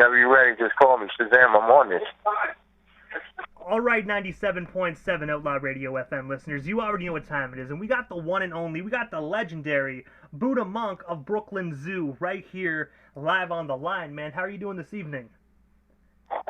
whenever you're ready, just call me. Shazam, I'm on this. All right, 97.7 Outlaw Radio FM listeners, you already know what time it is, and we got the one and only, we got the legendary Buddha Monk of Brooklyn Zoo right here live on the line, man. How are you doing this evening?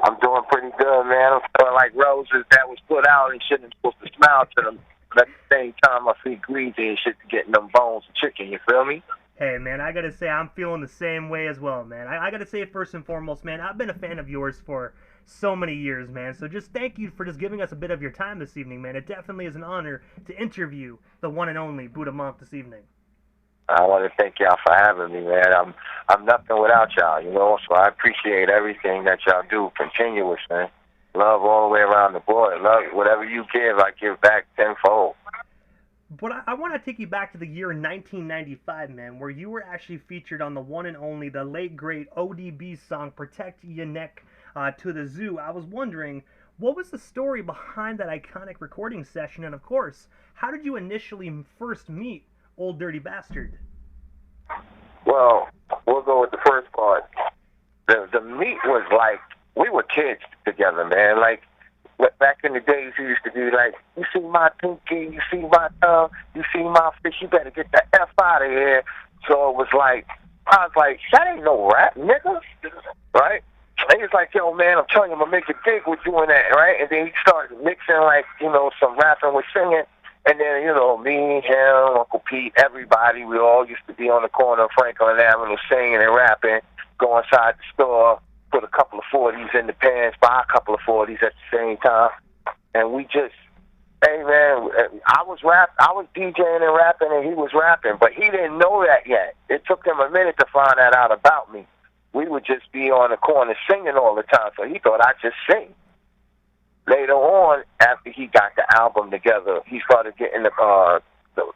I'm doing pretty good, man. I'm feeling like roses that was put out and shit, and supposed to smile to them. But at the same time, I feel greasy and shit to getting them bones of chicken, you feel me? Hey, man, I gotta say, I'm feeling the same way as well, man. I gotta say, first and foremost, man, I've been a fan of yours for so many years, man. So just thank you for just giving us a bit of your time this evening, man. It definitely is an honor to interview the one and only Buddha Monk this evening. I want to thank y'all for having me, man. I'm nothing without y'all, you know, so I appreciate everything that y'all do. Continuous, man. Love all the way around the board. Love whatever you give, I give back tenfold. But I want to take you back to the year 1995, man, where you were actually featured on the one and only, the late, great ODB song, Protect E.N.E.M.Y, to the Zoo. I was wondering, what was the story behind that iconic recording session? And, of course, how did you initially first meet Old Dirty Bastard? Well, we'll go with the first part. The meet was like, we were kids together, man. Like, back in the days, he used to be like, you see my pinky, you see my thumb, you see my fish, you better get the F out of here. So it was like, I was like, that ain't no rap, nigga. Right? And he was like, yo, man, I'm telling you, I'm going to make it big with doing that, right? And then he started mixing, like, you know, some rapping with singing. And then, you know, me, him, Uncle Pete, everybody, we all used to be on the corner of Franklin Avenue singing and rapping, go inside the store, put a couple of 40s in the pants, buy a couple of 40s at the same time. And we just, hey, man, I was DJing and rapping, and he was rapping, but he didn't know that yet. It took him a minute to find that out about me. We would just be on the corner singing all the time, so he thought I just sing. Later on, after he got the album together, he started getting a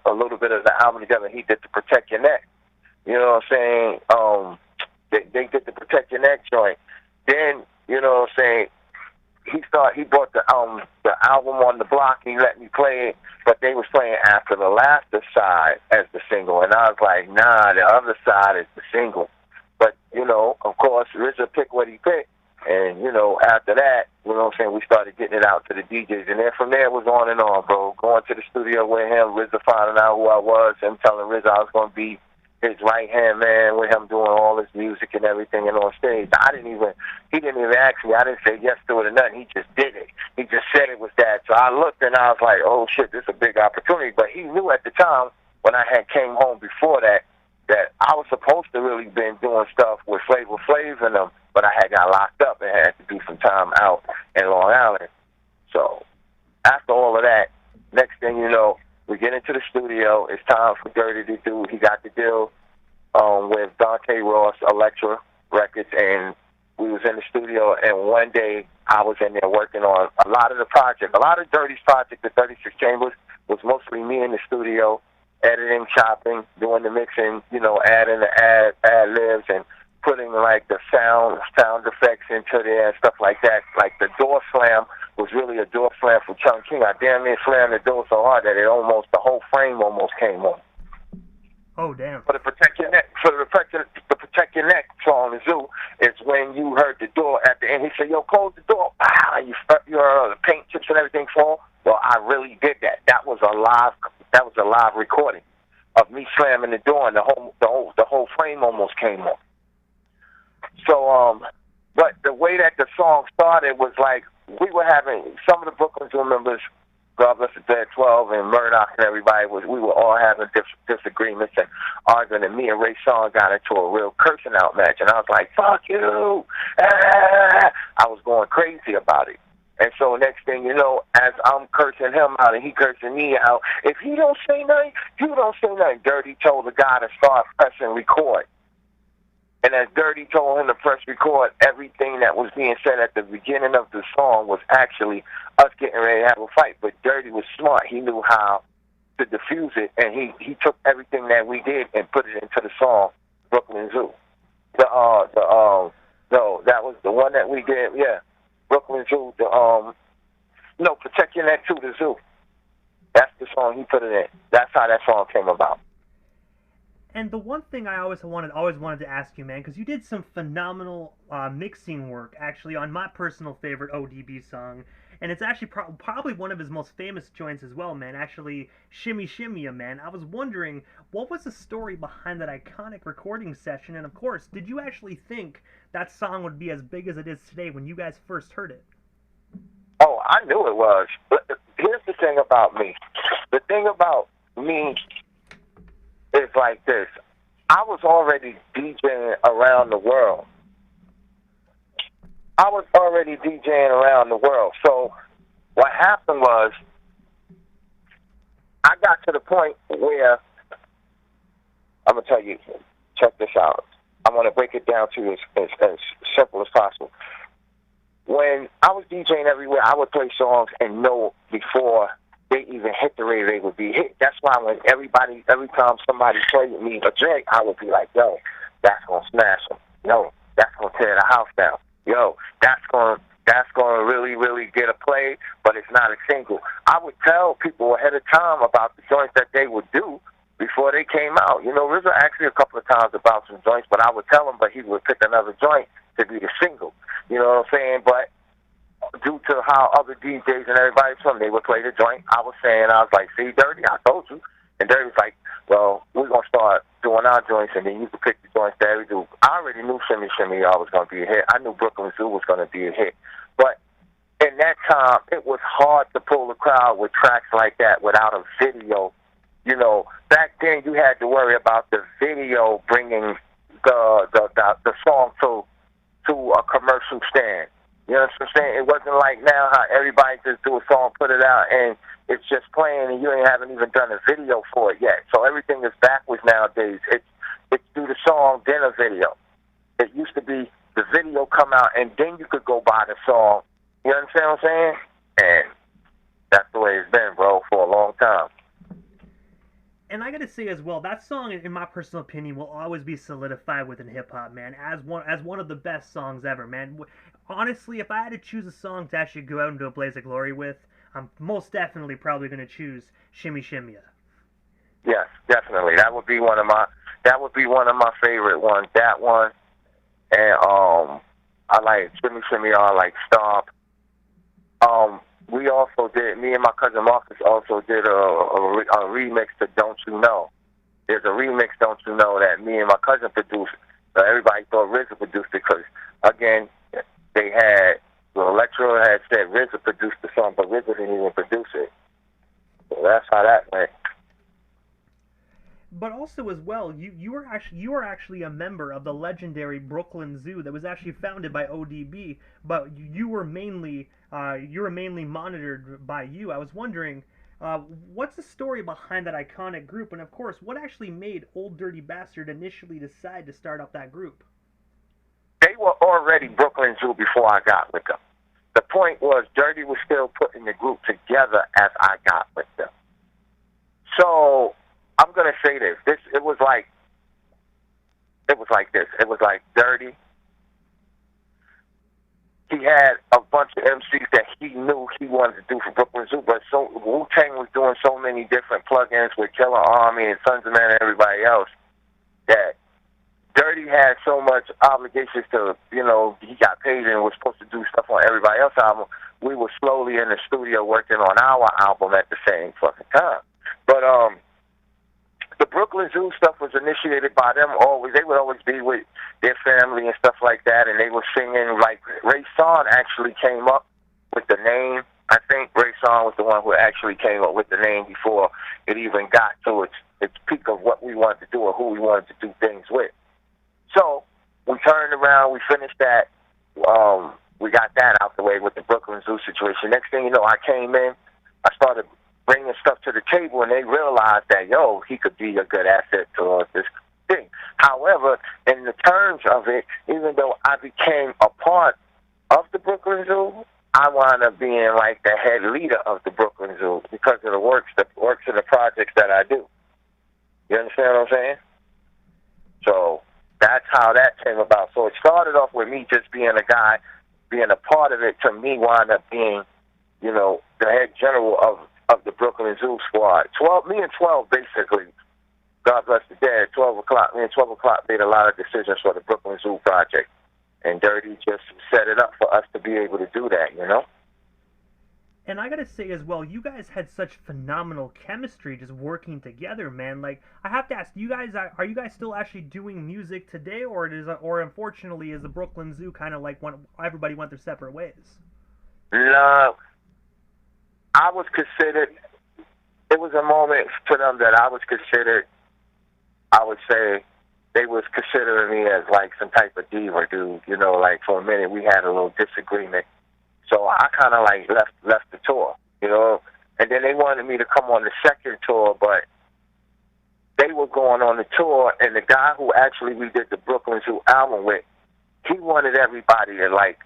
little bit of the album together. He did the Protect Your Neck. You know what I'm saying? They did the Protect Your Neck joint. Then, you know what I'm saying, he bought the album on the block, and he let me play it, but they was playing After the Laughter side as the single, and I was like, nah, the other side is the single. But, you know, of course, RZA picked what he picked, and, you know, after that, you know what I'm saying, we started getting it out to the DJs, and then from there it was on and on, bro. Going to the studio with him, RZA finding out who I was, him telling RZA I was going to be his right-hand man, with him doing all his music and everything, and on stage. He didn't even ask me. I didn't say yes to it or nothing. He just did it. He just said it was that. So I looked and I was like, oh shit, this is a big opportunity. But he knew at the time, when I had came home before that I was supposed to really been doing stuff with Flavor Flav and them, but I had got locked up and had to do some time out in Long Island. So after all of that, next thing you know, we get into the studio. It's time for Dirty to do. He got the deal with Dante Ross, Elektra Records, and we was in the studio. And one day I was in there working on a lot of the project. A lot of Dirty's project, the 36 Chambers, was mostly me in the studio, editing, chopping, doing the mixing, you know, adding the ad-libs and putting like the sound effects into there and stuff like that. Like the door slam was really a door slam for Chung King. I damn near slammed the door so hard that the whole frame almost came on. Oh damn! For the Protect Your Neck, the Protect Your Neck song, the Zoo, is when you heard the door at the end. He said, "Yo, close the door." You heard the paint chips and everything fall. Well, I really did that. That was a live recording of me slamming the door, and the whole frame almost came on. So, but the way that the song started was like we were having some of the Brooklyn Zoo members, God bless the Dead 12 and Murdoch and everybody, we were all having disagreements and arguing, and me and Ray Sean got into a real cursing out match, and I was like, fuck you! Ah! I was going crazy about it. And so next thing you know, as I'm cursing him out and he cursing me out, if he don't say nothing, you don't say nothing. Dirty told the guy to start pressing record. And as Dirty told him to press record, everything that was being said at the beginning of the song was actually us getting ready to have a fight. But Dirty was smart. He knew how to diffuse it, and he took everything that we did and put it into the song Brooklyn Zoo. No, that was the one that we did. Yeah, Brooklyn Zoo. Protect Your Neck to the Zoo. That's the song he put it in. That's how that song came about. And the one thing I always wanted to ask you, man, because you did some phenomenal mixing work actually on my personal favorite ODB song, and it's actually probably one of his most famous joints as well, man. Actually, Shimmy Shimmy Ya, man. I was wondering what was the story behind that iconic recording session, and of course, did you actually think that song would be as big as it is today when you guys first heard it? Oh, I knew it was. But here's the thing about me. The thing about me is like this. I was already DJing around the world. So what happened was I got to the point where I'm gonna tell you, check this out. I'm gonna break it down to as simple as possible. When I was DJing everywhere, I would play songs and know before they even hit the radio, they would be hit. That's why when every time somebody played me a joint, I would be like, yo, that's gonna smash them. Yo, that's gonna tear the house down. Yo, that's gonna really, really get a play, but it's not a single. I would tell people ahead of time about the joints that they would do before they came out. You know, RZA asked me a couple of times about some joints, but I would tell him, but he would pick another joint to be the single. You know what I'm saying? But due to how other DJs and everybody from they would play the joint, I was like, see, Dirty, I told you. And Dirty was like, well, we're going to start doing our joints, and then you can pick the joints that we do. I already knew Shimmy Shimmy Y'all was going to be a hit. I knew Brooklyn Zoo was going to be a hit. But in that time, it was hard to pull the crowd with tracks like that without a video. You know, back then you had to worry about the video bringing the song to a commercial stand. You know what I'm saying? It wasn't like now how everybody just do a song, put it out, and it's just playing, and you haven't even done a video for it yet. So everything is backwards nowadays. It's do the song, then a video. It used to be the video come out, and then you could go buy the song. You understand what I'm saying? And that's the way it's been, bro, for a long time. And I gotta say as well, that song, in my personal opinion, will always be solidified within hip hop, man, as one of the best songs ever, man. Honestly, if I had to choose a song to actually go out into a blaze of glory with, I'm most definitely probably gonna choose Shimmy Shimmy Ya. Yes, definitely. That would be one of my favorite ones. That one, and I like Shimmy Shimmy Ya. I like Stomp. We also did. Me and my cousin Marcus also did a remix to Don't You Know. There's a remix, Don't You Know, that me and my cousin produced. Everybody thought RZA produced it because, again, they had Electro had said RZA produced the song, but RZA didn't even produce it. So that's how that went. But also as well, you were actually a member of the legendary Brooklyn Zoo that was actually founded by ODB, but you were mainly monitored by you. I was wondering, what's the story behind that iconic group, and of course, what actually made Old Dirty Bastard initially decide to start up that group? They were already Brooklyn Zoo before I got with them. The point was, Dirty was still putting the group together as I got with them. So I'm gonna say this. It was like this. It was like Dirty. He had a bunch of MCs that he knew he wanted to do for Brooklyn Zoo, but so Wu-Tang was doing so many different plugins with Killer Army and Sons of Man and everybody else that Dirty had so much obligations to, he got paid and was supposed to do stuff on everybody else's album. We were slowly in the studio working on our album at the same fucking time. But the Brooklyn Zoo stuff was initiated by them always. They would always be with their family and stuff like that, and they were singing, like, Ray Son actually came up with the name. I think Ray Son was the one who actually came up with the name before it even got to its peak of what we wanted to do or who we wanted to do things with. So we turned around, we finished that, we got that out the way with the Brooklyn Zoo situation. Next thing you know, I came in, I started bringing stuff to the table, and they realized that, he could be a good asset to this thing. However, in the terms of it, even though I became a part of the Brooklyn Zoo, I wound up being like the head leader of the Brooklyn Zoo because of the works and the projects that I do. You understand what I'm saying? So that's how that came about. So it started off with me just being a guy, being a part of it, to me wound up being, the head general of the Brooklyn Zoo squad. Me and 12 basically God bless the dead, 12 o'clock. Me and 12 o'clock made a lot of decisions for the Brooklyn Zoo project. And Dirty just set it up for us to be able to do that, you know? And I gotta say as well, you guys had such phenomenal chemistry just working together, man. Like, I have to ask, are you guys still actually doing music today, or unfortunately is the Brooklyn Zoo kind of like everybody went their separate ways? No, I was considered. It was a moment for them that I was considered. I would say they was considering me as like some type of diva dude, you know. Like for a minute, we had a little disagreement. So I kind of like left the tour, you know, and then they wanted me to come on the second tour, but they were going on the tour, and the guy who actually we did the Brooklyn Zoo album with, he wanted everybody to like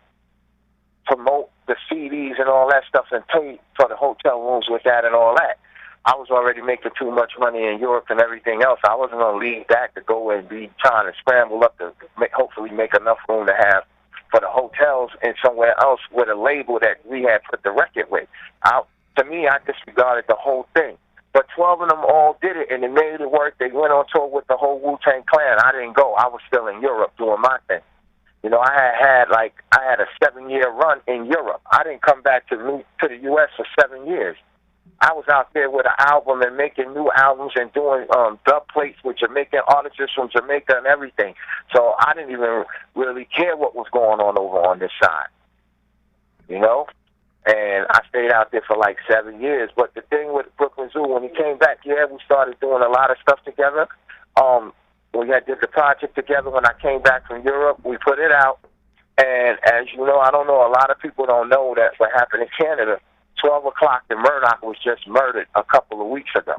promote the CDs and all that stuff and pay for the hotel rooms with that and all that. I was already making too much money in Europe and everything else. I wasn't going to leave that to go and be trying to scramble up to hopefully make enough room to have for the hotels and somewhere else with a label that we had put the record with. To me, I disregarded the whole thing. But 12 of them all did it, and they made it work. They went on tour with the whole Wu-Tang Clan. I didn't go. I was still in Europe doing my thing. You know, I had a 7-year run in Europe. I didn't come back to the U.S. for 7 years. I was out there with an album and making new albums and doing dub plates with Jamaican artists from Jamaica and everything. So I didn't even really care what was going on over on this side, you know? And I stayed out there for like 7 years. But the thing with Brooklyn Zoo, when he came back, yeah, we started doing a lot of stuff together. We did the project together when I came back from Europe. We put it out. And as you know, I don't know, a lot of people don't know that what happened in Canada. 12 o'clock, the Murdoch was just murdered a couple of weeks ago.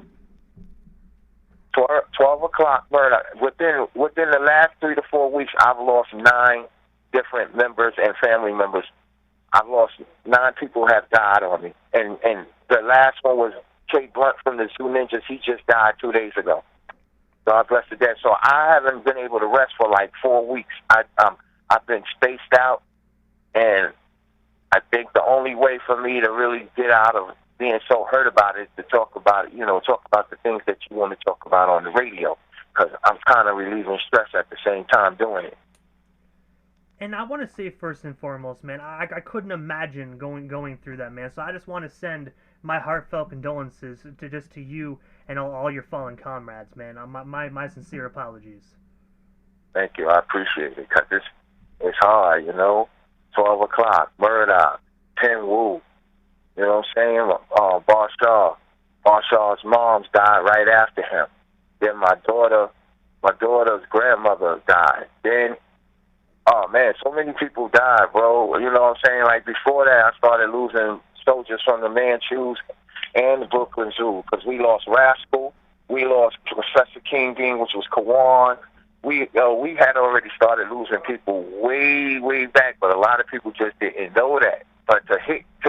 12 o'clock Murdoch. Within the last 3 to 4 weeks, I've lost 9 different members and family members. I've lost 9 people have died on me. And the last one was Kay Blunt from the Zoo Ninjas. He just died 2 days ago. God bless the dead. So I haven't been able to rest for like 4 weeks. I've been spaced out, and I think the only way for me to really get out of being so hurt about it is to talk about it, you know, talk about the things that you want to talk about on the radio, because I'm kind of relieving stress at the same time doing it. And I want to say first and foremost, man, I couldn't imagine going through that, man. So I just want to send my heartfelt condolences to you and all your fallen comrades, man. My sincere apologies. Thank you. I appreciate it, because it's hard, you know. 12 o'clock, Murdoch, Pen Wu, you know what I'm saying? Barshaw's moms died right after him. Then my daughter's grandmother died. Then, oh man, so many people died, bro. You know what I'm saying? Like before that, I started losing soldiers from the Manchus and the Brooklyn Zoo, because we lost Rascal, we lost Professor King Bean, which was Kawan. We had already started losing people way back, but a lot of people just didn't know that. But to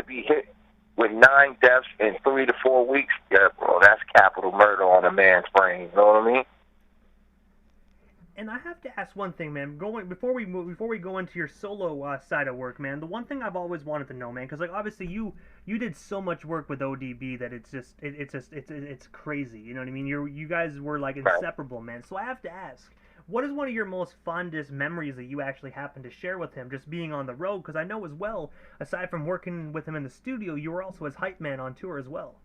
be hit with 9 deaths in 3 to 4 weeks, yeah, bro, that's capital murder on a man's brain. You know what I mean? And I have to ask one thing, man. Before we go into your solo side of work, man. The one thing I've always wanted to know, man, because like obviously you did so much work with ODB that it's crazy. You know what I mean? You guys were like inseparable, man. So I have to ask, what is one of your most fondest memories that you actually happen to share with him, just being on the road? Because I know as well, aside from working with him in the studio, you were also his hype man on tour as well.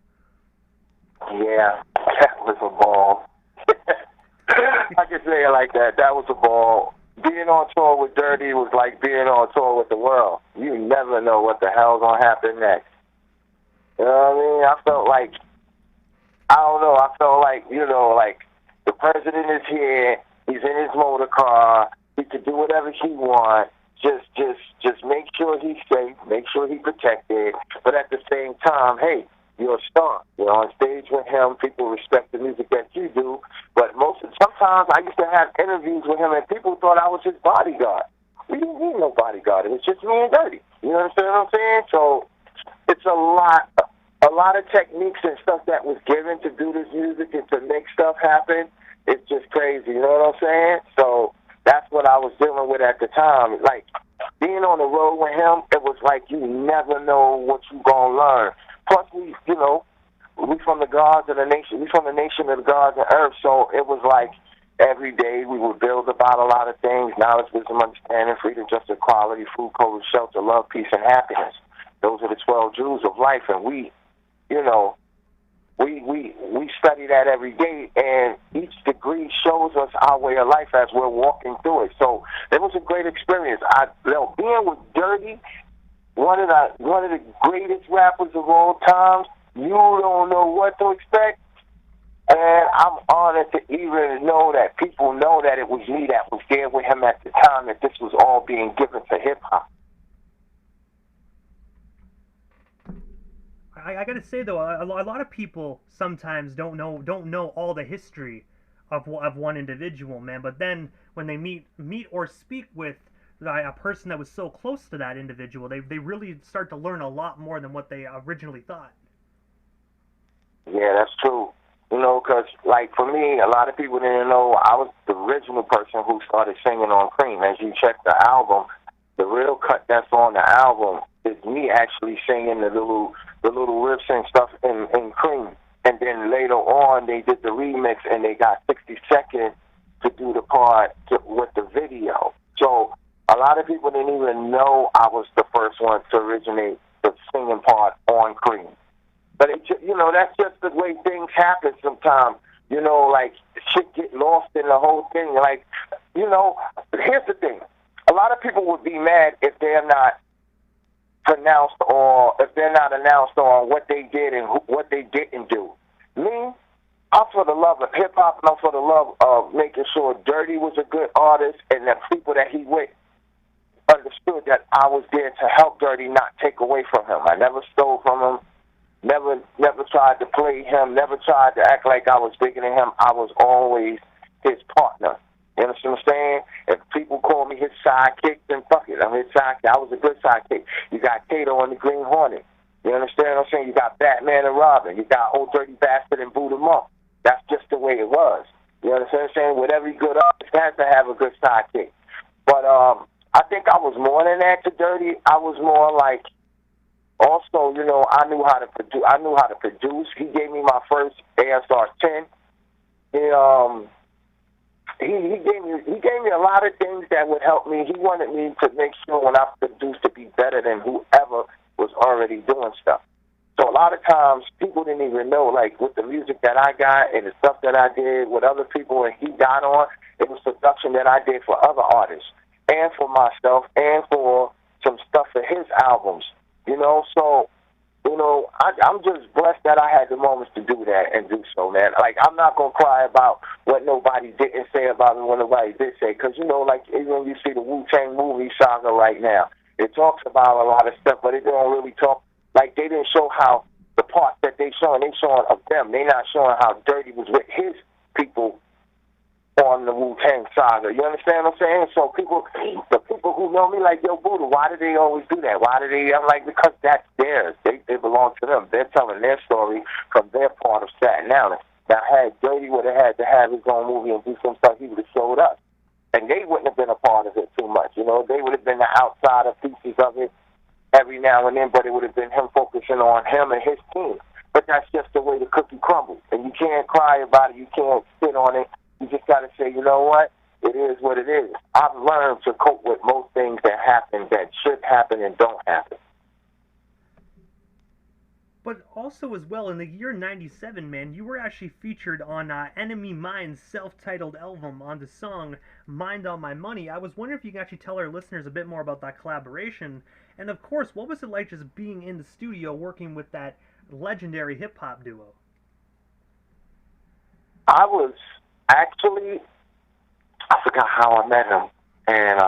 Yeah, that was a ball. I can say it like that. That was a ball. Being on tour with Dirty was like being on tour with the world. You never know what the hell's going to happen next. You know what I mean? I felt like, you know, like the president is here. He's in his motor car. He can do whatever he wants. Just make sure he's safe. Make sure he's protected. But at the same time, hey, you're a star. You're on stage with him. People respect the music that you do. But sometimes I used to have interviews with him, and people thought I was his bodyguard. We didn't need no bodyguard. It was just me and Dirty. You understand what I'm saying? So it's a lot of techniques and stuff that was given to do this music and to make stuff happen. It's just crazy, you know what I'm saying? So that's what I was dealing with at the time. Like, being on the road with him, it was like you never know what you're going to learn. Plus, we from the gods of the nation. We from the nation of the gods of earth. So it was like every day we would build about a lot of things: knowledge, wisdom, understanding, freedom, justice, equality, food, clothes, shelter, love, peace, and happiness. Those are the 12 jewels of life, and we, you know, we study that every day, and each degree shows us our way of life as we're walking through it. So it was a great experience. Being with Dirty, one of the greatest rappers of all time, you don't know what to expect. And I'm honored to even know that people know that it was me that was there with him at the time, that this was all being given to hip hop. I gotta say though, a lot of people sometimes don't know all the history of one individual, man. But then when they meet or speak with a person that was so close to that individual, they really start to learn a lot more than what they originally thought. Yeah, that's true. You know, because, like, for me, a lot of people didn't know I was the original person who started singing on Cream. As you check the album, the real cut that's on the album is me actually singing the little riffs and stuff in Cream. And then later on, they did the remix, and they got 60 Seconds to do the part with the video. So a lot of people didn't even know I was the first one to originate the singing part on Cream. But, that's just the way things happen sometimes. You know, like, shit get lost in the whole thing. Like, here's the thing. A lot of people would be mad if they're not pronounced or if they're not announced on what they did and what they didn't do. Me, I'm for the love of hip-hop, and I'm for the love of making sure Dirty was a good artist and the people that he with understood that I was there to help Dirty, not take away from him. I never stole from him. Never tried to play him, never tried to act like I was bigger than him. I was always his partner. You understand what I'm saying? If people call me his sidekick, then fuck it. I'm his sidekick. I was a good sidekick. You got Kato and the Green Hornet. You understand what I'm saying? You got Batman and Robin. You got Old Dirty Bastard and Buddha Monk. That's just the way it was. You understand what I'm saying? With every good artist has to have a good sidekick. But I think I was more than that to Dirty. I was more like, also, I knew how to produce. He gave me my first ASR 10. He gave me a lot of things that would help me. He wanted me to make sure when I produced to be better than whoever was already doing stuff. So a lot of times people didn't even know, like, with the music that I got and the stuff that I did with other people and he got on, it was production that I did for other artists and for myself and for some stuff for his albums. So, I'm just blessed that I had the moments to do that and do so, man. Like, I'm not going to cry about what nobody didn't say about me, what nobody did say. Because, like, even when you see the Wu-Tang movie saga right now, it talks about a lot of stuff, but it don't really talk, like, they didn't show how the parts that they showing of them. They not showing how Dirty was with his people on the Wu-Tang saga. You understand what I'm saying? So the people who know me like, yo, Buddha, why do they always do that? I'm like, because that's theirs. They belong to them. They're telling their story from their part of Staten Island. Now, had Dirty would have had to have his own movie and do some stuff, he would have showed us. And they wouldn't have been a part of it too much. They would have been the outsider pieces of it every now and then, but it would have been him focusing on him and his team. But that's just the way the cookie crumbles. And you can't cry about it. You can't sit on it. You just got to say, you know what? It is what it is. I've learned to cope with most things that happen that should happen and don't happen. But also as well, in the year 97, man, you were actually featured on E.N.E.M.Y's self-titled album on the song Mind on My Money. I was wondering if you can actually tell our listeners a bit more about that collaboration. And of course, what was it like just being in the studio working with that legendary hip-hop duo? I was actually, I forgot how I met him. And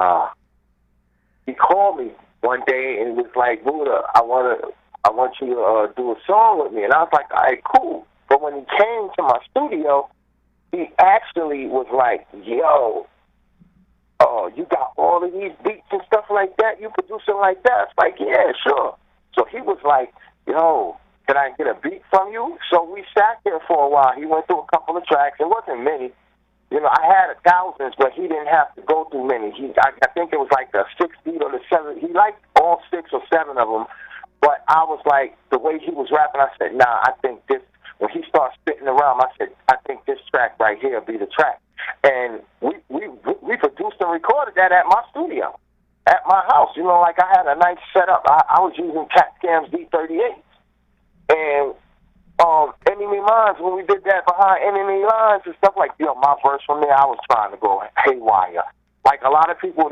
he called me one day and was like, Buddha, I want you to do a song with me. And I was like, all right, cool. But when he came to my studio, he actually was like, yo, oh, you got all of these beats and stuff like that? You producing like that? It's like, yeah, sure. So he was like, yo, can I get a beat from you? So we sat there for a while. He went through a couple of tracks. It wasn't many. I had thousands, but he didn't have to go through many. I think it was like the 6 beat or the 7. He liked all 6 or 7 of them. But I was like, the way he was rapping, I said, nah, I think this when he started spitting around, I said, I think this track right here will be the track. And we produced and recorded that at my studio, at my house. You know, like I had a nice setup. I was using Cat Scam's D38. And Enemy Lines, when we did that behind Enemy Lines and stuff like, my verse from there, I was trying to go haywire. Like a lot of people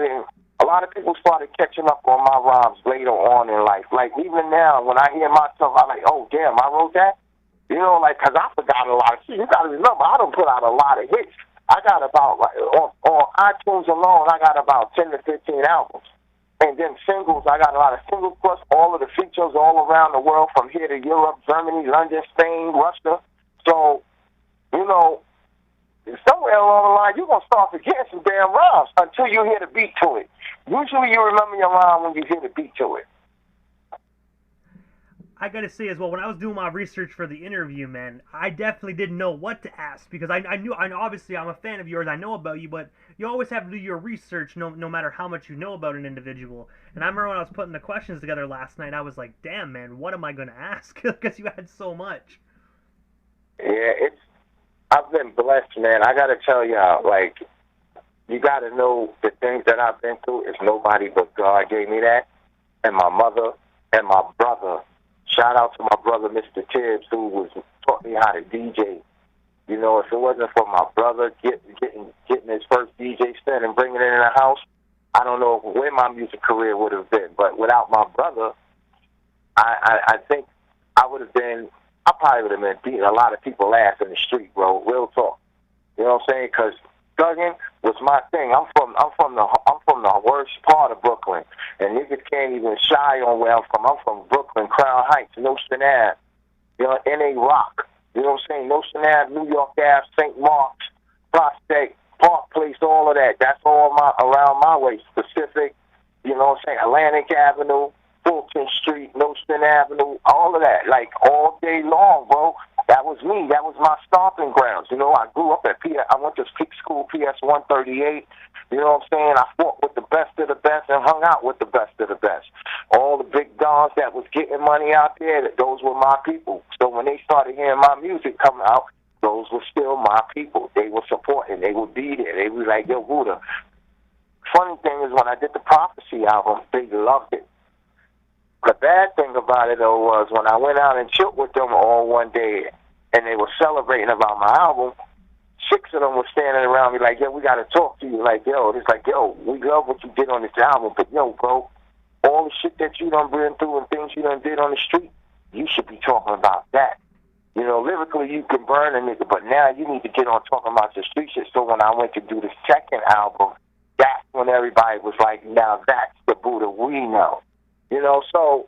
started catching up on my rhymes later on in life. Like even now, when I hear myself, I'm like, oh damn, I wrote that. You know, like, cause I forgot a lot of shit. You gotta remember, I don't put out a lot of hits. I got about, like, on iTunes alone, I got about 10 to 15 albums. And then singles, I got a lot of singles, plus all of the features all around the world, from here to Europe, Germany, London, Spain, Russia. So, you know, somewhere along the line, you're going to start forgetting some damn rhymes until you hear the beat to it. Usually you remember your rhyme when you hear the beat to it. I gotta say as well, when I was doing my research for the interview, man, I definitely didn't know what to ask, because I obviously I'm a fan of yours, I know about you, but you always have to do your research no matter how much you know about an individual. And I remember when I was putting the questions together last night, I was like, damn, man, what am I going to ask? Because you had so much. Yeah, I've been blessed, man. I got to tell y'all, like, you got to know the things that I've been through is nobody but God gave me that, and my mother and my brother. Shout out to my brother, Mr. Tibbs, who taught me how to DJ. You know, if it wasn't for my brother getting his first DJ set and bringing it in the house, I don't know where my music career would have been. But without my brother, I think I probably would have been beating a lot of people's ass in the street, bro. Real talk. You know what I'm saying? Because thugging was my thing. I'm from the worst part of Brooklyn, and niggas can't even shy on where I'm from. I'm from Brooklyn, Crown Heights, Nostrand Ave, you know, N.A. Rock. You know what I'm saying? Nostrand Ave, New York Ave, St. Mark's, Prospect, Park Place, all of that. That's all around my way. Pacific, you know what I'm saying? Atlantic Avenue, Fulton Street, Nostrand Avenue, all of that. Like all day long, bro. That was me. That was my stomping grounds. You know, I grew up at I went to school PS 138. You know what I'm saying? I fought with the best of the best and hung out with the best of the best. All the big dons that was getting money out there, those were my people. So when they started hearing my music come out, those were still my people. They were supporting. They would be there. They were like, yo, Buddha. Funny thing is, when I did the Prophecy album, they loved it. The bad thing about it, though, was when I went out and chilled with them all one day and they were celebrating about my album, 6 of them were standing around me like, yo, we got to talk to you. Like, yo, it's like, yo, we love what you did on this album, but, yo, bro, all the shit that you done been through and things you done did on the street, you should be talking about that. You know, lyrically, you can burn a nigga, but now you need to get on talking about your street shit. So when I went to do the second album, that's when everybody was like, now that's the Buddha we know. You know, so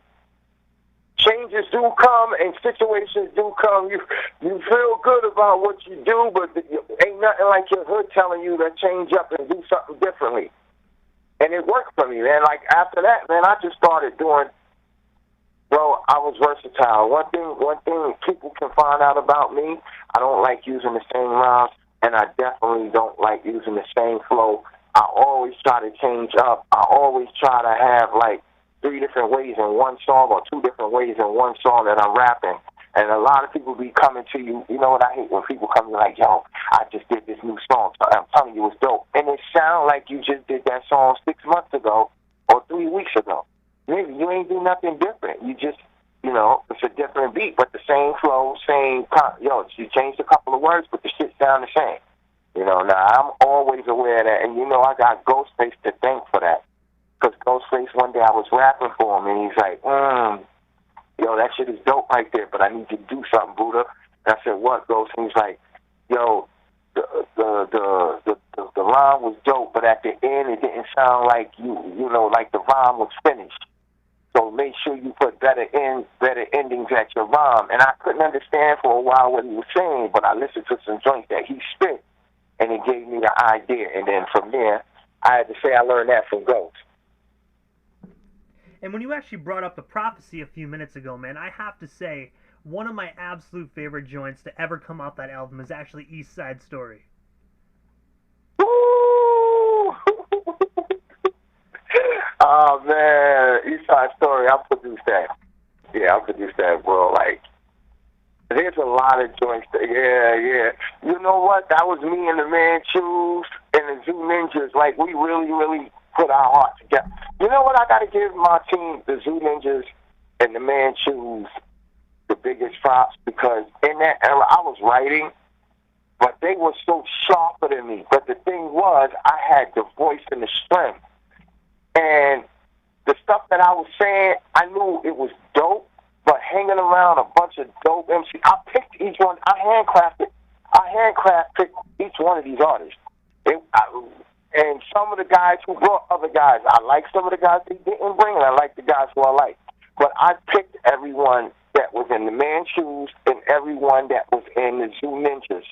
changes do come and situations do come. You feel good about what you do, but ain't nothing like your hood telling you to change up and do something differently. And it worked for me, man. Like after that, man, I just started doing. Well, I was versatile. One thing people can find out about me, I don't like using the same rhymes, and I definitely don't like using the same flow. I always try to change up. I always try to have like 3 different ways in one song or 2 different ways in one song that I'm rapping. And a lot of people be coming to you. You know what I hate? When people come to me like, yo, I just did this new song. I'm telling you, it's dope. And it sounds like you just did that song 6 months ago or 3 weeks ago. Maybe you ain't do nothing different. You just, you know, it's a different beat, but the same flow, you changed a couple of words, but the shit sound the same. You know, now I'm always aware of that. And, you know, I got Ghostface to thank for that. Because Ghostface, one day I was rapping for him, and he's like, yo, that shit is dope right there, but I need you to do something, Buddha. And I said, what, Ghost? And he's like, yo, the rhyme was dope, but at the end it didn't sound like you know, like the rhyme was finished. So make sure you put better endings at your rhyme. And I couldn't understand for a while what he was saying, but I listened to some joints that he spit, and it gave me the idea. And then from there, I had to say I learned that from Ghost. And when you actually brought up the Prophecy a few minutes ago, man, I have to say, one of my absolute favorite joints to ever come out that album is actually East Side Story. Woo! Oh, man. East Side Story, I produced that. Yeah, I produced that, bro. Like, There's a lot of joints. Yeah. You know what? That was me and the Man Shoes and the Zoo Ninjas. Like, we really, really put our hearts together. You know what? I got to give my team, the Zoo Ninjas and the Man Shoes, the biggest props, because in that era, I was writing, but they were so sharper than me. But the thing was, I had the voice and the strength. And the stuff that I was saying, I knew it was dope, but hanging around a bunch of dope MC, I picked each one. I handcrafted each one of these artists. And some of the guys who brought other guys, I like some of the guys they didn't bring, and I like the guys who I like. But I picked everyone that was in the Man Shoes and everyone that was in the Zoo Ninjas,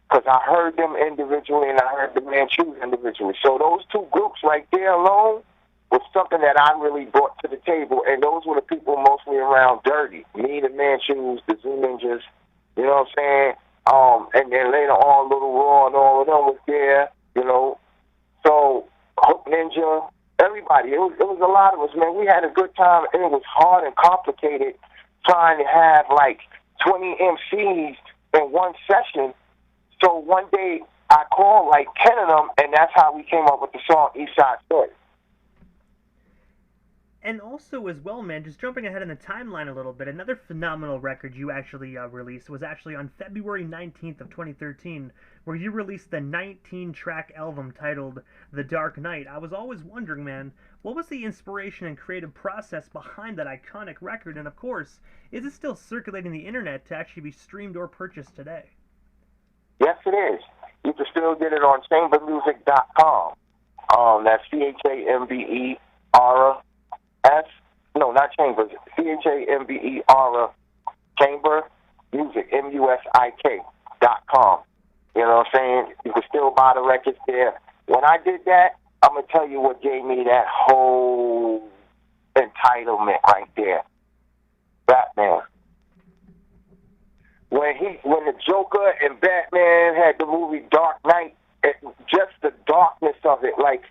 because I heard them individually and I heard the Man Shoes individually. So those two groups right there alone was something that I really brought to the table, and those were the people mostly around Dirty. Me, the Man Shoes, the Zoo Ninjas, you know what I'm saying? And then later on, Little Raw and all of them was there, you know. So, Hook Ninja, everybody, it was a lot of us, man. We had a good time, and it was hard and complicated trying to have, like, 20 MCs in one session. So one day, I called, like, 10 of them, and that's how we came up with the song East Side Story. And also, as well, man, just jumping ahead in the timeline a little bit, another phenomenal record you actually released was actually on February 19th of 2013, where you released the 19-track album titled The Dark Knight. I was always wondering, man, what was the inspiration and creative process behind that iconic record? And of course, is it still circulating the internet to actually be streamed or purchased today? Yes, it is. You can still get it on chambermusic.com. That's CHAMBER. No, not Chambers. CHAMBER, Chamber Music, MUSIK.com. You know what I'm saying? You can still buy the records there. When I did that, I'm going to tell you what gave me that whole entitlement right there. Batman. When the Joker and Batman had the movie Dark Knight, just the darkness of it, like,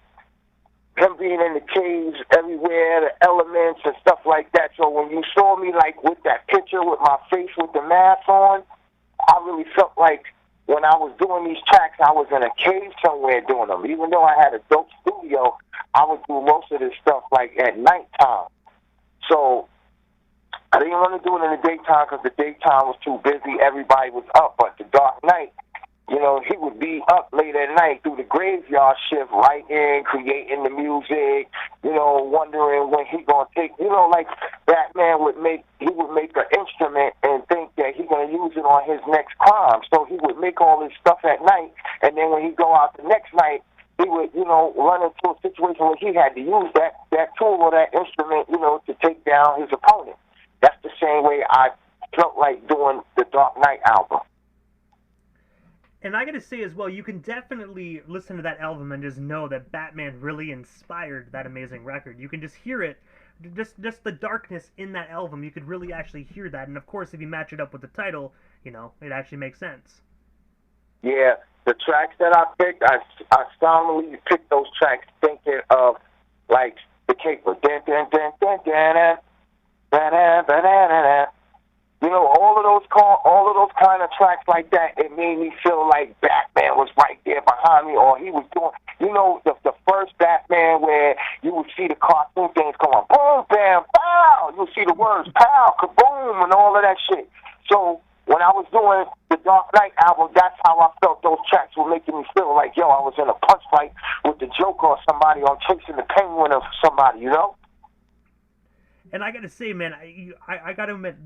him being in the caves everywhere, the elements and stuff like that. So when you saw me, like, with that picture with my face with the mask on, I really felt like when I was doing these tracks, I was in a cave somewhere doing them. Even though I had a dope studio, I would do most of this stuff, like, at nighttime. So I didn't want to do it in the daytime because the daytime was too busy. Everybody was up. But the Dark Knight, you know, he would be up late at night through the graveyard shift, writing, creating the music, you know, wondering when he gonna take, you know, like Batman would make an instrument and think that he gonna use it on his next crime. So he would make all this stuff at night, and then when he go out the next night, he would, you know, run into a situation where he had to use that tool or that instrument, you know, to take down his opponent. That's the same way I felt like doing the Dark Knight album. And I gotta say as well, you can definitely listen to that album and just know that Batman really inspired that amazing record. You can just hear it, just the darkness in that album. You could really actually hear that. And of course, if you match it up with the title, you know, it actually makes sense. Yeah, the tracks that I picked, I strongly picked those tracks thinking of, like, the caper. You know, all of those kind of tracks like that, it made me feel like Batman was right there behind me, or he was doing, you know, the first Batman where you would see the cartoon things going, boom, bam, pow, you would see the words, pow, kaboom, and all of that shit. So when I was doing the Dark Knight album, that's how I felt those tracks were making me feel like, yo, I was in a punch fight with the Joker or somebody, or chasing the Penguin or somebody, you know? And I gotta say, man, I gotta admit,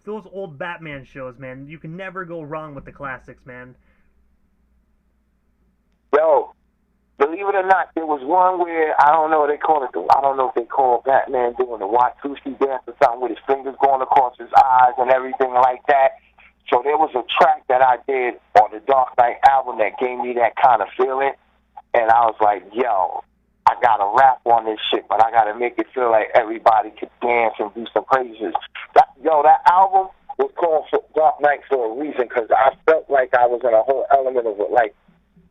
those old Batman shows, man, you can never go wrong with the classics, man. Yo, believe it or not, there was one where, I don't know if they call Batman doing the Watusi dance or something with his fingers going across his eyes and everything like that. So there was a track that I did on the Dark Knight album that gave me that kind of feeling. And I was like, yo, I got to rap on this shit, but I got to make it feel like everybody could dance and do some praises. That album was called Dark Knight for a reason, because I felt like I was in a whole element of it, like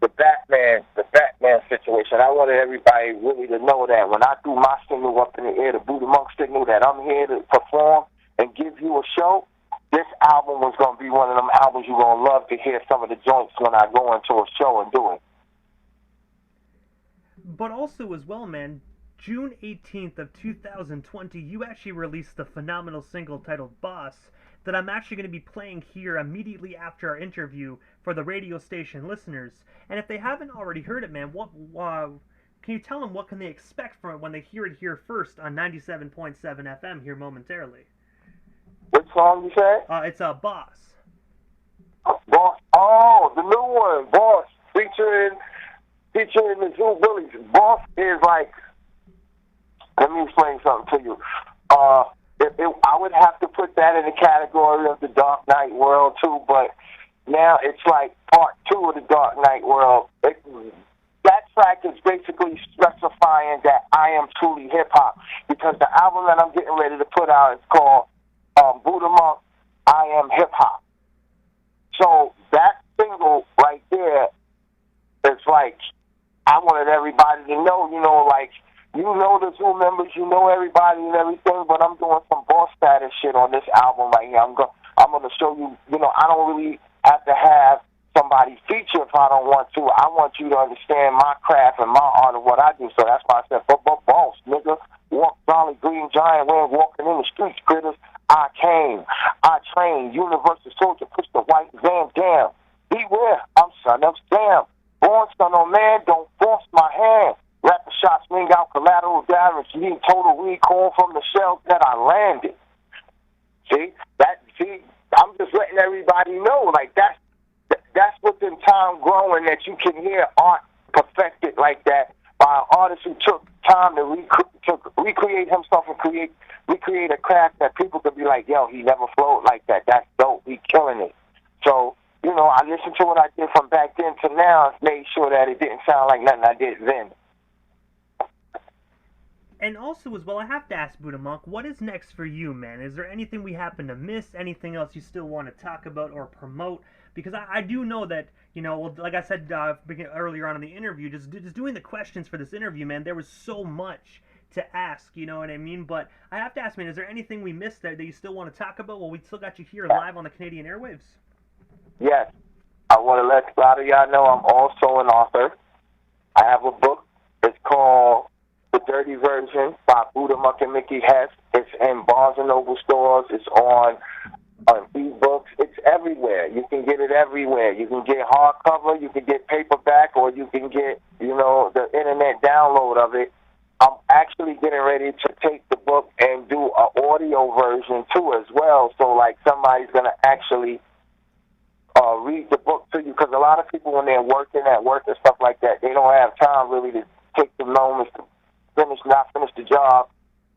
the Batman situation. I wanted everybody really to know that when I threw my signal up in the air, the Buddha Monk signal, that I'm here to perform and give you a show, this album was going to be one of them albums you're going to love to hear some of the joints when I go into a show and do it. But also as well, man, June 18th of 2020, you actually released the phenomenal single titled Boss that I'm actually going to be playing here immediately after our interview for the radio station listeners. And if they haven't already heard it, man, what can you tell them what can they expect from it when they hear it here first on 97.7 FM here momentarily? What song you said? It's Boss. Boss. Oh, the new one, Boss, featuring the Zoo Billies. Boss is like, let me explain something to you. I would have to put that in the category of the Dark Knight world too, but now it's like part 2 of the Dark Knight world. That track is basically specifying that I am truly hip-hop, because the album that I'm getting ready to put out is called Buddha Monk, I Am Hip-Hop. So that single right there is like, I wanted everybody to know, like, you know the Zoo members, you know everybody and everything, but I'm doing some boss status shit on this album right here. I'm going to show you, I don't really have to have somebody feature if I don't want to. I want you to understand my craft and my art and what I do. So that's why I said, boss, nigga, walk Jolly Green Giant, we ain't walking in the streets, critters. I came, I trained, universal soldier, push the white van down. Beware, I'm son of Sam. Born son of man, don't force my hand. Rapper shots ring out collateral damage. Need total recall from the shells that I landed. See, I'm just letting everybody know, like, that's within time growing, that you can hear art perfected like that by an artist who took time to recreate himself and recreate a craft that people could be like, yo, he never flowed like that. That's dope. He killing it. So, I listened to what I did from back then to now and made sure that it didn't sound like nothing I did then. And also as well, I have to ask Buddha Monk, what is next for you, man? Is there anything we happen to miss? Anything else you still want to talk about or promote? Because I do know that, like I said earlier on in the interview, just doing the questions for this interview, man, there was so much to ask, you know what I mean? But I have to ask, man, is there anything we missed that you still want to talk about? Well, we still got you here live on the Canadian airwaves. Yes. I want to let a lot of y'all know I'm also an author. I have a book. It's called The Dirty Version by Buddha Monk and Mickey Hess. It's in Barnes & Noble stores. It's on e-books. It's everywhere. You can get it everywhere. You can get hardcover, you can get paperback, or you can get, the internet download of it. I'm actually getting ready to take the book and do an audio version too as well. So like somebody's going to actually read the book to you, because a lot of people when they're working at work and stuff like that, they don't have time really to take the moments to finish the job.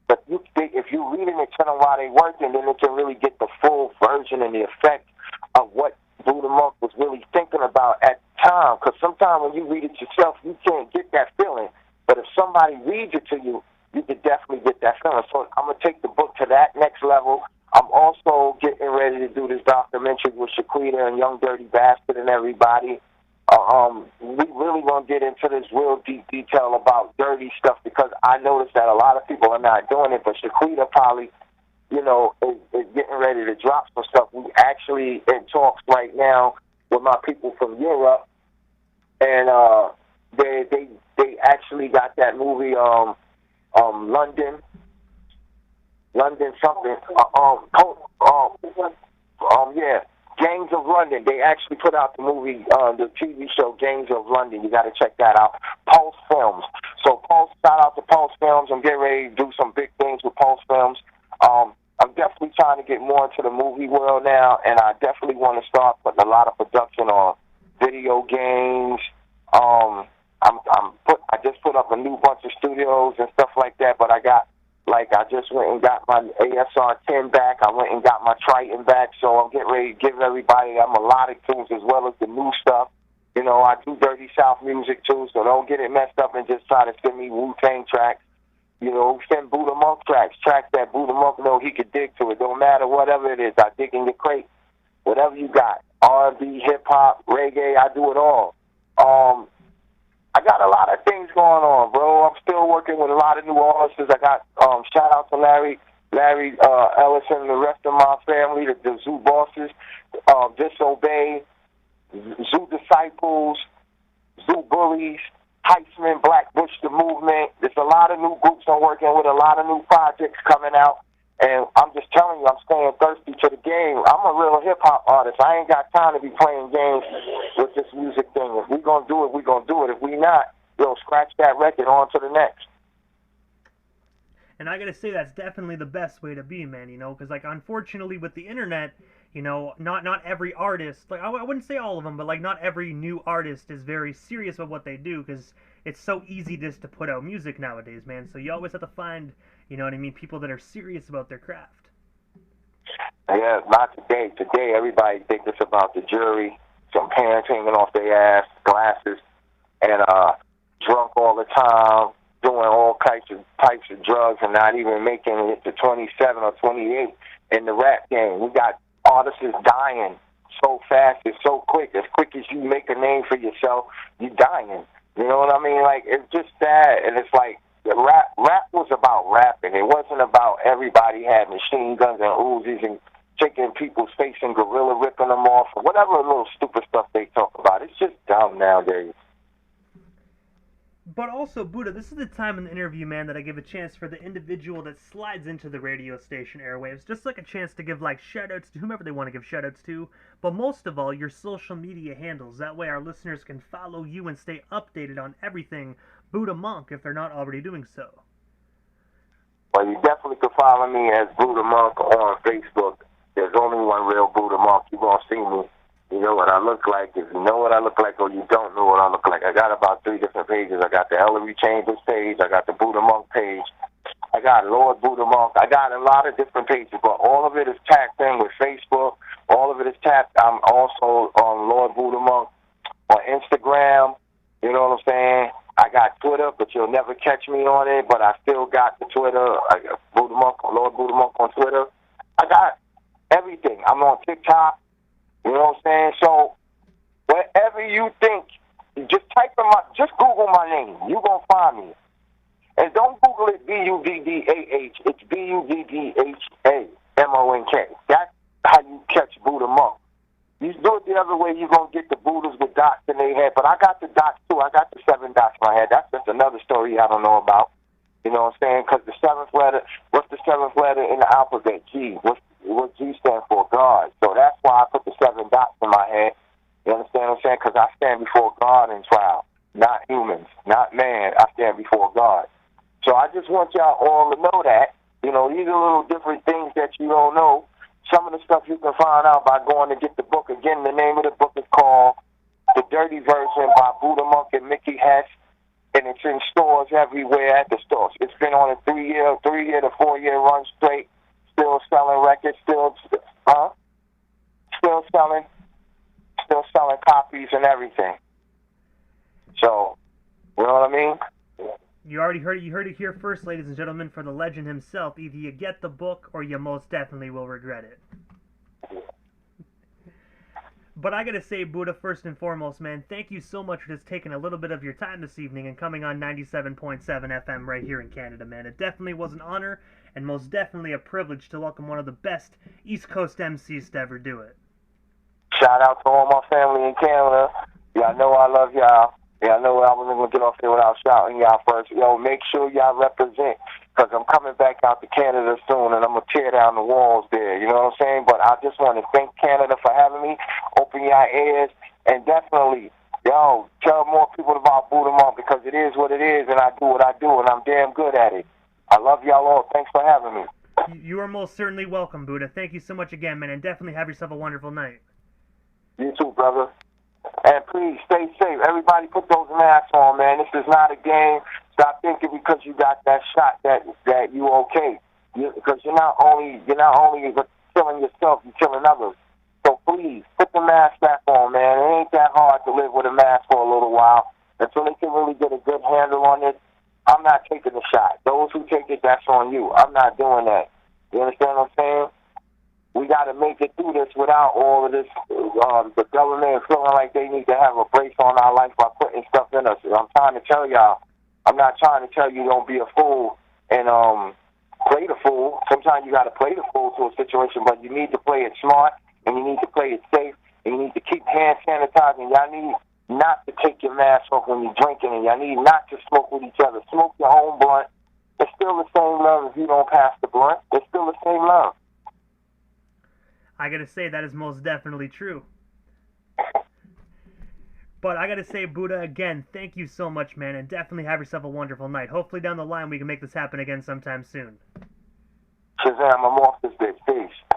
But if you're reading it to them while they're working, then they can really get the full version and the effect of what Buddha Monk was really thinking about at the time. Because sometimes when you read it yourself, you can't get that feeling. But if somebody reads it to you, you can definitely get that feeling. So I'm going to take the book to that next level. I'm also getting ready to do this documentary with Shaquita and Young Dirty Bastard and everybody. We really want to get into this real deep detail about dirty stuff, because I noticed that a lot of people are not doing it, but Shaquita probably, is getting ready to drop some stuff. We actually in talks right now with my people from Europe, and they actually got that movie London something yeah. Gangs of London. They actually put out the movie, the TV show Gangs of London. You got to check that out. Pulse Films. So Pulse, shout out to Pulse Films. I'm getting ready to do some big things with Pulse Films. I'm definitely trying to get more into the movie world now, and I definitely want to start putting a lot of production on video games. I just put up a new bunch of studios and stuff like that, but I just went and got my ASR 10 back. I went and got my Triton back, so I'm getting ready to give everybody that melodic tunes as well as the new stuff. I do Dirty South music too, so don't get it messed up and just try to send me Wu-Tang tracks. Send Buddha Monk tracks that Buddha Monk know he could dig to. It don't matter whatever it is. I dig in your crate. Whatever you got. R&B, hip-hop, reggae, I do it all. I got a lot of things going on, bro. I'm still working with a lot of new artists. I got shout out to Larry Larry Ellison and the rest of my family, the Zoo Bosses, Disobey, Zoo Disciples, Zoo Bullies, Heisman, Black Bush, the Movement. There's a lot of new groups I'm working with, a lot of new projects coming out. And I'm just telling you, I'm staying thirsty to the game. I'm a real hip-hop artist. I ain't got time to be playing games with this music thing. If we going to do it, we going to do it. If we not, scratch that record, on to the next. And I gotta say, that's definitely the best way to be, man, because, like, unfortunately with the internet, not every artist, like, I wouldn't say all of them, but, like, not every new artist is very serious about what they do, because it's so easy just to put out music nowadays, man. So you always have to find, people that are serious about their craft. Yeah, not today. Today, everybody thinks it's about the jury, some parents hanging off their ass, glasses, and drunk all the time, doing all types of drugs, and not even making it to 27 or 28 in the rap game. We got artists dying so fast, it's so quick. As quick as you make a name for yourself, you dying. You know what I mean? Like, it's just sad, and it's like, rap was about rapping. It wasn't about everybody had machine guns and Uzis and taking people's face and gorilla ripping them off, or whatever little stupid stuff they talk about. It's just dumb nowadays. But also, Buddha, this is the time in the interview, man, that I give a chance for the individual that slides into the radio station airwaves, just like a chance to give, like, shout-outs to whomever they want to give shout-outs to, but most of all, your social media handles. That way our listeners can follow you and stay updated on everything Buddha Monk, if they're not already doing so. Well, you definitely can follow me as Buddha Monk on Facebook. There's only one real Buddha Monk. You're going to see me. You know what I look like. If you know what I look like or you don't know what I look like, I got about 3 different pages. I got the Ellery Chambers page. I got the Buddha Monk page. I got Lord Buddha Monk. I got a lot of different pages, but all of it is tapped in with Facebook. All of it is tapped. I'm also on Lord Buddha Monk on Instagram. You know what I'm saying? I got Twitter, but you'll never catch me on it, but I still got the Twitter. I got Buddha Monk, Lord Buddha Monk on Twitter. I got everything. I'm on TikTok. You know what I'm saying? So wherever you think, just just Google my name. You're going to find me. And don't Google it B-U-D-D-A-H. It's B-U-D-D-H-A-M-O-N-K. That's how you catch Buddha Monk. You do it the other way, you're going to get the Buddhas with dots in their head. But I got the dots, too. I got the 7 dots in my head. That's just another story I don't know about. You know what I'm saying? Because the 7th letter, what's the 7th letter in the alphabet? G. What G stand for? God. So that's why I put the 7 dots in my head. You understand what I'm saying? Because I stand before God in trial. Not humans. Not man. I stand before God. So I just want y'all all to know that. You know, these are little different things that you don't know. Some of the stuff you can find out by going to get the book. Again, the name of the book is called The Dirty Version by Buddha Monk and Mickey Hess. And it's in stores everywhere at the stores. It's been on a 3-year to 4-year run straight. Still selling records, still selling copies and everything. So, you know what I mean? You already heard it. You heard it here first, ladies and gentlemen, for the legend himself. Either you get the book or you most definitely will regret it. But I gotta say, Buddha, first and foremost, man, thank you so much for just taking a little bit of your time this evening and coming on 97.7 FM right here in Canada, man. It definitely was an honor and most definitely a privilege to welcome one of the best East Coast MCs to ever do it. Shout out to all my family in Canada. Y'all know I love y'all. Y'all know I wasn't going to get off here without shouting y'all first. Yo, make sure y'all represent, because I'm coming back out to Canada soon, and I'm going to tear down the walls there. You know what I'm saying? But I just want to thank Canada for having me. Open your ears, and definitely, yo, tell more people about Buddha Monk, because it is what it is, and I do what I do, and I'm damn good at it. I love y'all all. Thanks for having me. You are most certainly welcome, Buddha. Thank you so much again, man, and definitely have yourself a wonderful night. You too, brother. And please, stay safe. Everybody put those masks on, man. This is not a game. Stop thinking because you got that shot that you okay. Because you're not only killing yourself, you're killing others. So please, put the mask back on, man. It ain't that hard to live with a mask for a little while. Until they can really get a good handle on it, I'm not taking the shot. Those who take it, that's on you. I'm not doing that. You understand what I'm saying? We got to make it through this without all of this, the government feeling like they need to have a brace on our life by putting stuff in us. I'm trying to tell y'all, I'm not trying to tell you don't be a fool and play the fool. Sometimes you got to play the fool to a situation, but you need to play it smart, and you need to play it safe, and you need to keep hand sanitizing. Y'all need not to take your mask off when you're drinking, and y'all need not to smoke with each other. Smoke your own blunt. It's still the same love if you don't pass the blunt. It's still the same love. I gotta say, that is most definitely true. But I gotta say, Buddha, again, thank you so much, man, and definitely have yourself a wonderful night. Hopefully down the line we can make this happen again sometime soon. Shazam, I'm off this bitch. Peace.